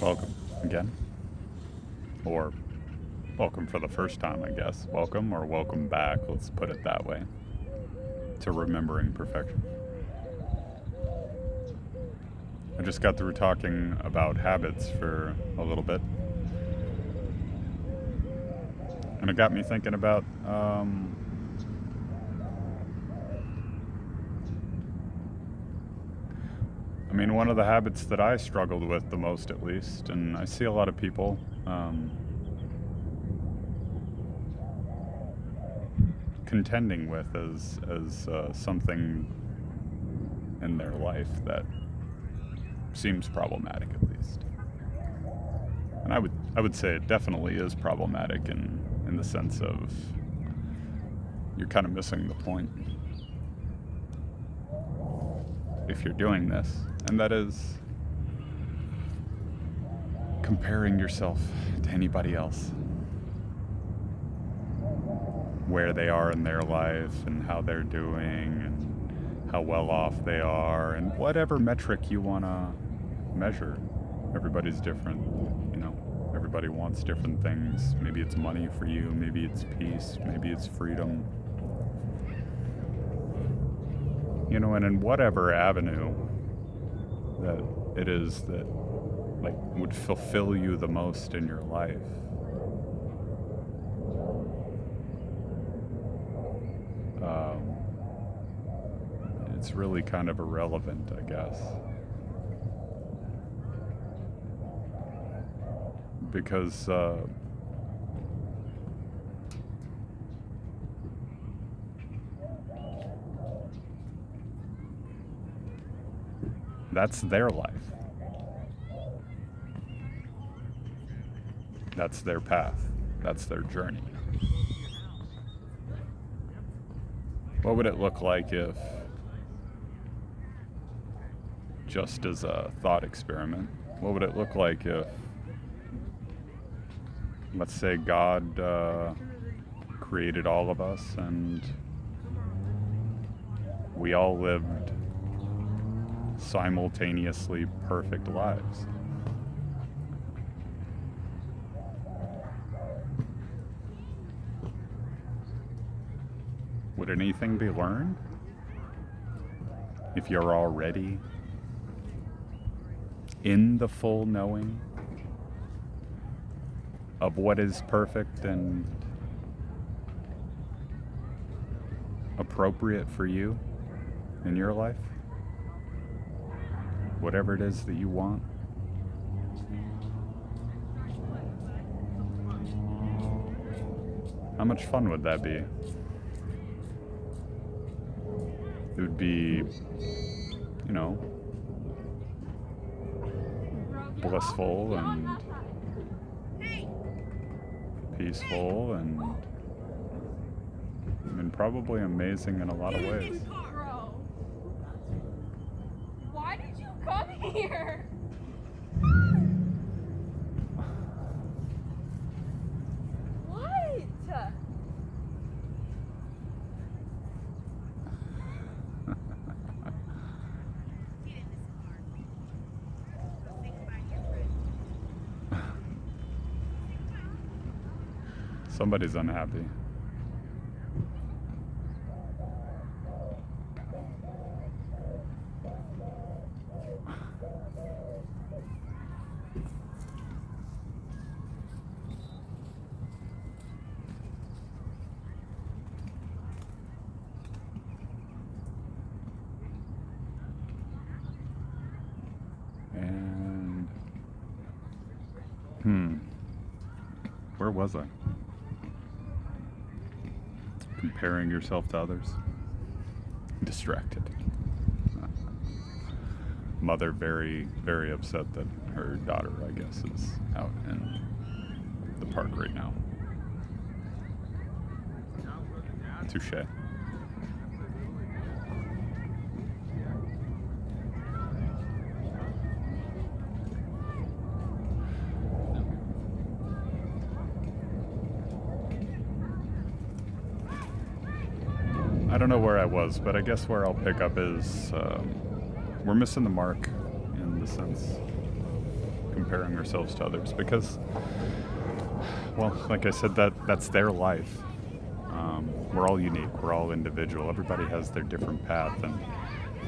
Welcome again. Or welcome for the first time, I guess. Welcome or welcome back, let's put it that way, to Remembering Perfection. I just got through talking about habits for a little bit. And it got me thinking about one of the habits that I struggled with the most, at least, and I see a lot of people contending with as something in their life that seems problematic, at least. And I would say it definitely is problematic in the sense of you're kind of missing the point if you're doing this, and that is comparing yourself to anybody else, where they are in their life and how they're doing and how well off they are, and whatever metric you want to measure. Everybody's different, everybody wants different things. Maybe it's money for you, maybe it's peace, maybe it's freedom, and in whatever avenue that it is that would fulfill you the most in your life. It's really kind of irrelevant, I guess. Because that's their life. That's their path. That's their journey. What would it look like if, just as a thought experiment, what would it look like if, let's say, God created all of us and we all lived simultaneously perfect lives? Would anything be learned if you're already in the full knowing of what is perfect and appropriate for you in your life? Whatever it is that you want. How much fun would that be? It would be, blissful and peaceful and probably amazing in a lot of ways. Bro, why did you come here? What? Somebody's unhappy. And where was I? Comparing yourself to others. Distracted. Mother very, very upset that her daughter, I guess, is out in the park right now. Touche. I don't know where I was, but I guess where I'll pick up is we're missing the mark in the sense comparing ourselves to others because, well, like I said, that's their life. We're all unique. We're all individual. Everybody has their different path, and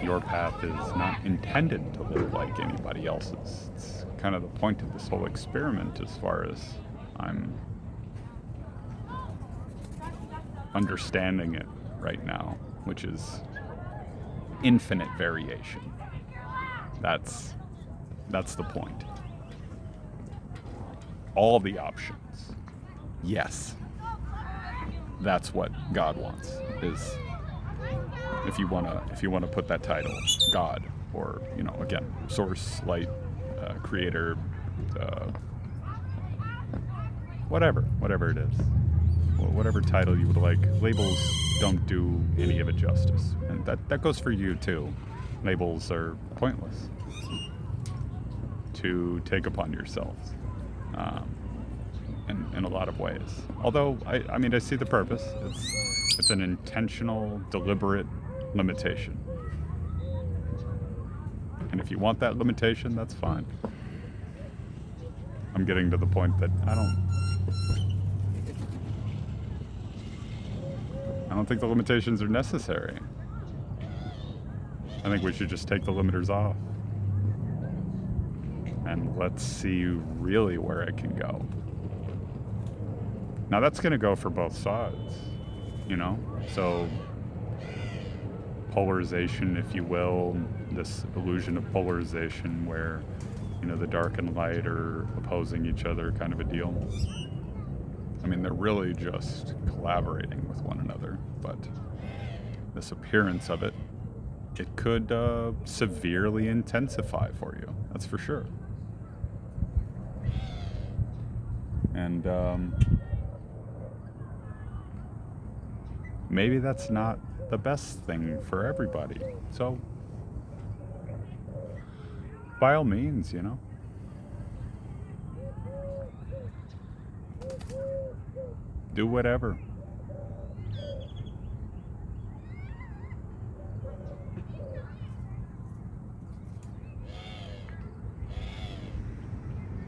your path is not intended to look like anybody else's. It's kind of the point of this whole experiment, as far as I'm understanding it right now, which is infinite variation. That's the point. All the options. Yes. That's what God wants. Is if you wanna put that title, God, or again, source, light, creator, whatever it is, whatever title you would like. Labels don't do any of it justice, and that goes for you too. Labels are pointless to take upon yourselves, in a lot of ways. Although I mean I see the purpose. It's an intentional, deliberate limitation, and if you want that limitation, that's fine. I'm getting to the point that I don't think the limitations are necessary. I think we should just take the limiters off. And let's see really where it can go. Now that's going to go for both sides, So polarization, if you will, this illusion of polarization where, the dark and light are opposing each other kind of a deal. I mean, they're really just collaborating with one another, but this appearance of it could severely intensify for you. That's for sure. And maybe that's not the best thing for everybody. So, by all means, do whatever.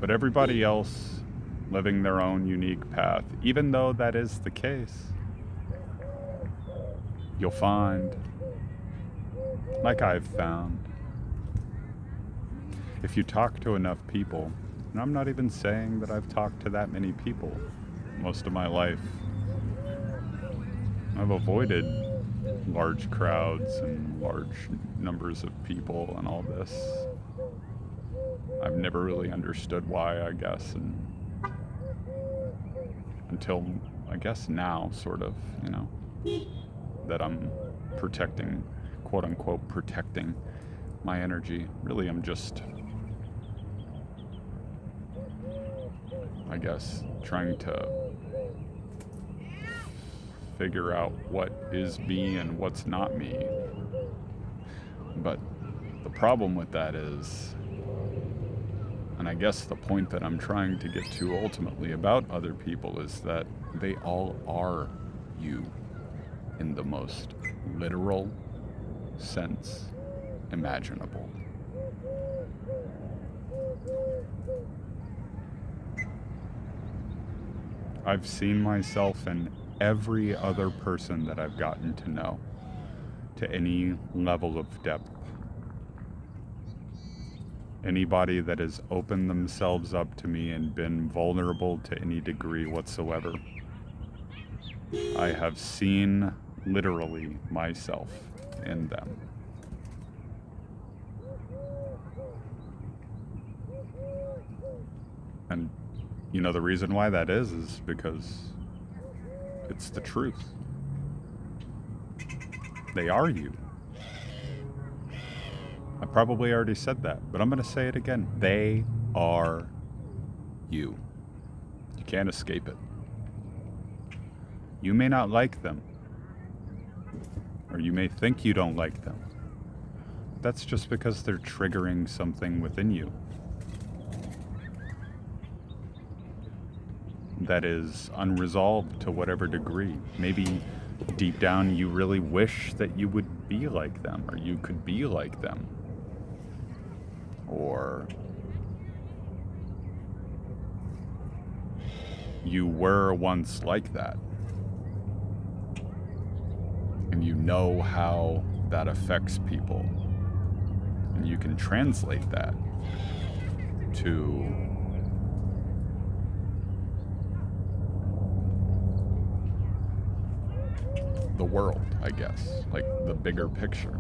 But everybody else living their own unique path, even though that is the case, you'll find, like I've found, if you talk to enough people, and I'm not even saying that I've talked to that many people most of my life, I've avoided large crowds and large numbers of people and all this. I've never really understood why, I guess, and until I guess now, sort of, that I'm protecting, quote unquote, protecting my energy. Really, I'm just, I guess, trying to figure out what is me and what's not me. But the problem with that is, and I guess the point that I'm trying to get to ultimately about other people, is that they all are you in the most literal sense imaginable. I've seen myself in every other person that I've gotten to know to any level of depth. Anybody that has opened themselves up to me and been vulnerable to any degree whatsoever, I have seen literally myself in them. And the reason why that is because it's the truth. They are you. I probably already said that, but I'm going to say it again. They are you. You can't escape it. You may not like them, or you may think you don't like them. That's just because they're triggering something within you that is unresolved to whatever degree. Maybe deep down you really wish that you would be like them, or you could be like them. Or you were once like that. And you know how that affects people. And you can translate that to the world, I guess, like the bigger picture.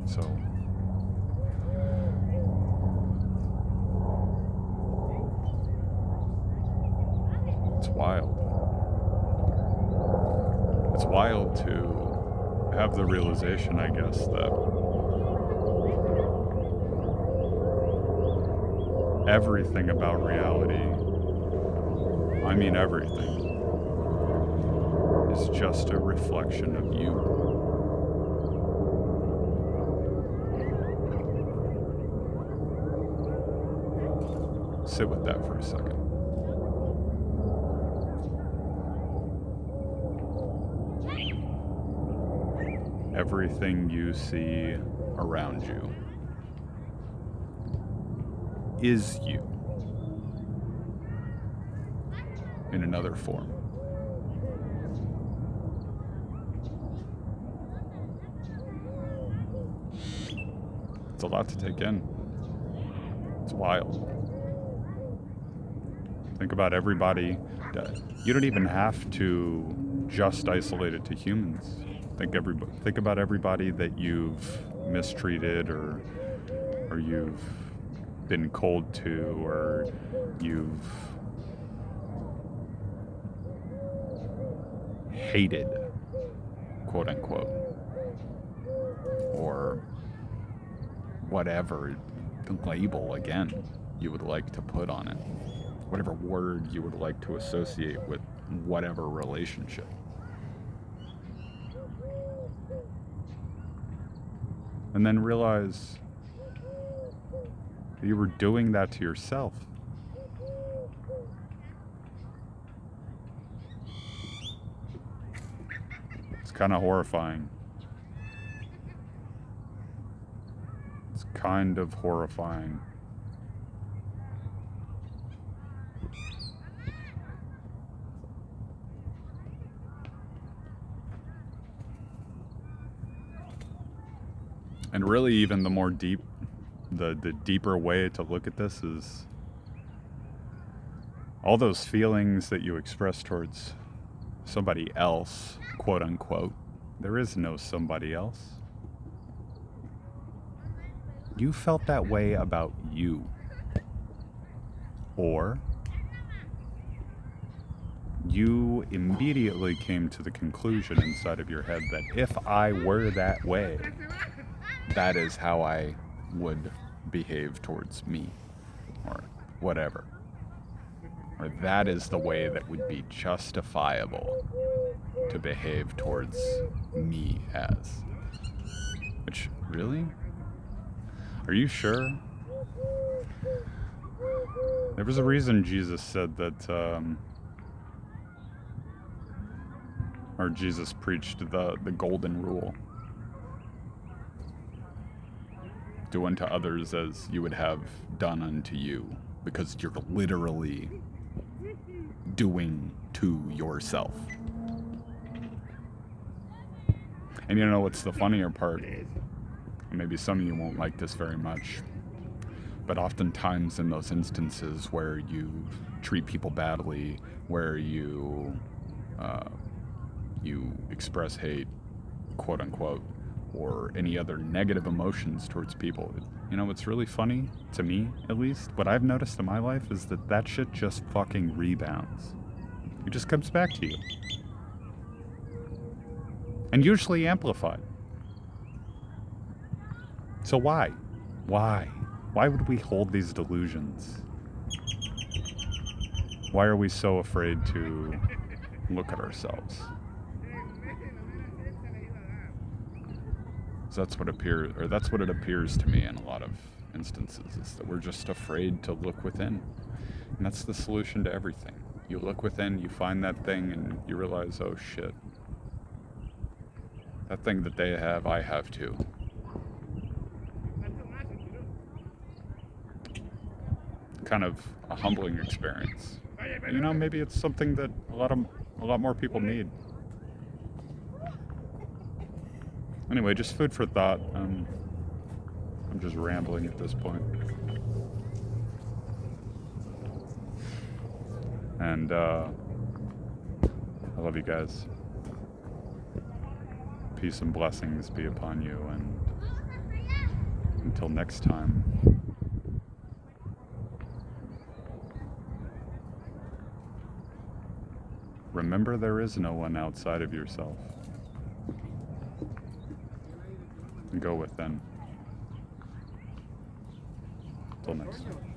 So it's wild. It's wild to have the realization, I guess, that everything about reality, I mean everything, is just a reflection of you. Sit with that for a second. Everything you see around you is you in another form. It's a lot to take in. It's wild. Think about everybody. You don't even have to just isolate it to humans. Think about everybody that you've mistreated or you've been cold to, or you've hated, quote unquote, or whatever label, again, you would like to put on it. Whatever word you would like to associate with whatever relationship. And then realize that you were doing that to yourself. It's kind of horrifying. It's kind of horrifying. And really, even the more deep, the deeper way to look at this is all those feelings that you express towards somebody else, quote unquote. There is no somebody else. You felt that way about you. Or you immediately came to the conclusion inside of your head that if I were that way, that is how I would behave towards me, or whatever. Or that is the way that would be justifiable to behave towards me as. Which, really? Are you sure? There was a reason Jesus said that, or Jesus preached the golden rule. Do unto others as you would have done unto you, because you're literally doing to yourself. And you know what's the funnier part? Maybe some of you won't like this very much, but oftentimes in those instances where you treat people badly, where you express hate, quote unquote, or any other negative emotions towards people, you know what's really funny, to me at least, what I've noticed in my life is that shit just fucking rebounds. It just comes back to you. And usually amplified. So why? Why? Why would we hold these delusions? Why are we so afraid to look at ourselves? So that's what it appears to me in a lot of instances, is that we're just afraid to look within. And that's the solution to everything. You look within, you find that thing, and you realize, oh shit, that thing that they have, I have too. kind of a humbling experience. You know, maybe it's something that a lot more people need. Anyway, just food for thought. I'm just rambling at this point. And I love you guys. Peace and blessings be upon you, and until next time. Remember, there is no one outside of yourself. Go within. Till next time.